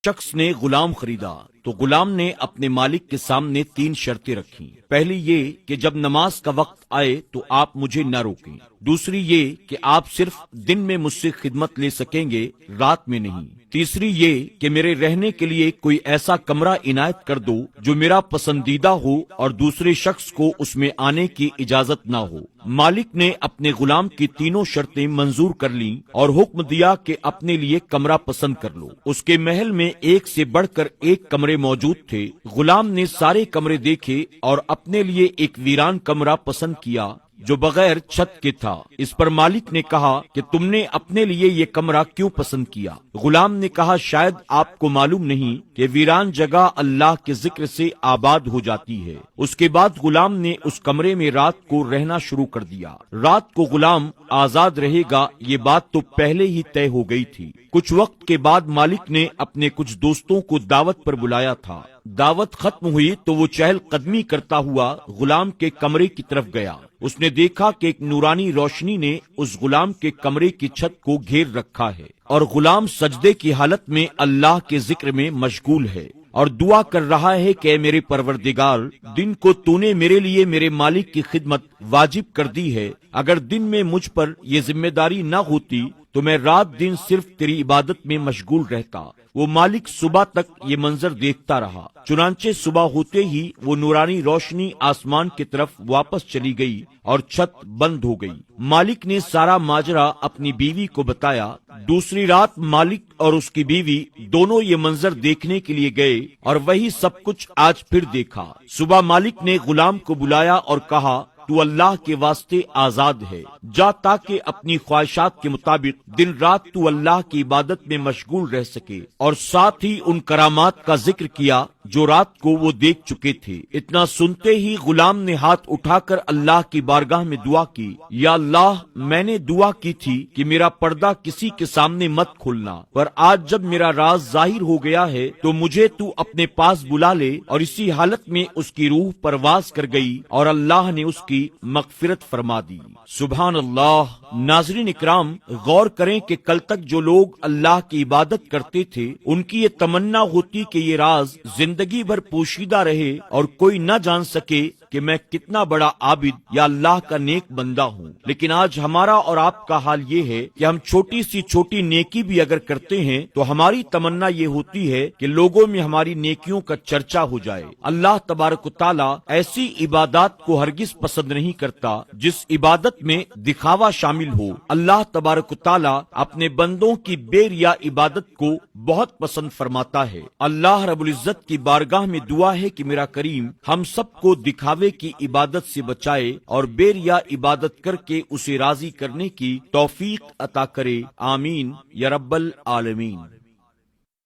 شخص نے غلام خریدا تو غلام نے اپنے مالک کے سامنے 3 شرطیں رکھیں۔ پہلی یہ کہ جب نماز کا وقت آئے تو آپ مجھے نہ روکیں۔ دوسری یہ کہ آپ صرف دن میں مجھ سے خدمت لے سکیں گے، رات میں نہیں۔ تیسری یہ کہ میرے رہنے کے لیے کوئی ایسا کمرہ عنایت کر دو جو میرا پسندیدہ ہو اور دوسرے شخص کو اس میں آنے کی اجازت نہ ہو۔ مالک نے اپنے غلام کی تینوں شرطیں منظور کر لیں اور حکم دیا کہ اپنے لیے کمرہ پسند کر لو۔ اس کے محل میں ایک سے بڑھ کر ایک کمرے موجود تھے۔ غلام نے سارے کمرے دیکھے اور اپنے لیے ایک ویران کمرہ پسند کیا جو بغیر چھت کے تھا۔ اس پر مالک نے کہا کہ تم نے اپنے لیے یہ کمرہ کیوں پسند کیا؟ غلام نے کہا شاید آپ کو معلوم نہیں کہ ویران جگہ اللہ کے ذکر سے آباد ہو جاتی ہے۔ اس کے بعد غلام نے اس کمرے میں رات کو رہنا شروع کر دیا۔ رات کو غلام آزاد رہے گا یہ بات تو پہلے ہی طے ہو گئی تھی۔ کچھ وقت کے بعد مالک نے اپنے کچھ دوستوں کو دعوت پر بلایا تھا۔ دعوت ختم ہوئی تو وہ چہل قدمی کرتا ہوا غلام کے کمرے کی طرف گیا۔ اس نے دیکھا کہ ایک نورانی روشنی نے اس غلام کے کمرے کی چھت کو گھیر رکھا ہے اور غلام سجدے کی حالت میں اللہ کے ذکر میں مشغول ہے اور دعا کر رہا ہے کہ اے میرے پروردگار، دن کو تو نے میرے لیے میرے مالک کی خدمت واجب کر دی ہے۔ اگر دن میں مجھ پر یہ ذمہ داری نہ ہوتی تو میں رات دن صرف تیری عبادت میں مشغول رہتا۔ وہ مالک صبح تک یہ منظر دیکھتا رہا۔ چنانچہ صبح ہوتے ہی وہ نورانی روشنی آسمان کی طرف واپس چلی گئی اور چھت بند ہو گئی۔ مالک نے سارا ماجرا اپنی بیوی کو بتایا۔ دوسری رات مالک اور اس کی بیوی دونوں یہ منظر دیکھنے کے لیے گئے اور وہی سب کچھ آج پھر دیکھا۔ صبح مالک نے غلام کو بلایا اور کہا تو اللہ کے واسطے آزاد ہے، جا تاکہ اپنی خواہشات کے مطابق دن رات تو اللہ کی عبادت میں مشغول رہ سکے، اور ساتھ ہی ان کرامات کا ذکر کیا جو رات کو وہ دیکھ چکے تھے۔ اتنا سنتے ہی غلام نے ہاتھ اٹھا کر اللہ کی بارگاہ میں دعا کی، یا اللہ میں نے دعا کی تھی کہ میرا پردہ کسی کے سامنے مت کھولنا، پر آج جب میرا راز ظاہر ہو گیا ہے تو مجھے تو اپنے پاس بلا لے۔ اور اسی حالت میں اس کی روح پرواز کر گئی اور اللہ نے اس کی مغفرت فرما دی۔ سبحان اللہ۔ ناظرین اکرام، غور کریں کہ کل تک جو لوگ اللہ کی عبادت کرتے تھے ان کی یہ تمنا ہوتی کہ یہ راز زندگی بھر پوشیدہ رہے اور کوئی نہ جان سکے کہ میں کتنا بڑا عابد یا اللہ کا نیک بندہ ہوں، لیکن آج ہمارا اور آپ کا حال یہ ہے کہ ہم چھوٹی سی چھوٹی نیکی بھی اگر کرتے ہیں تو ہماری تمنا یہ ہوتی ہے کہ لوگوں میں ہماری نیکیوں کا چرچا ہو جائے۔ اللہ تبارک و تعالی ایسی عبادات کو ہرگز پسند نہیں کرتا جس عبادت میں دکھاوا شامل ہو۔ اللہ تبارک و تعالی اپنے بندوں کی بے ریا عبادت کو بہت پسند فرماتا ہے۔ اللہ رب العزت کی بارگاہ میں دعا ہے کہ میرا کریم ہم سب کو دکھاوے کی عبادت سے بچائے اور بے ریا عبادت کر کے اسے راضی کرنے کی توفیق عطا کرے۔ آمین یا رب العالمین۔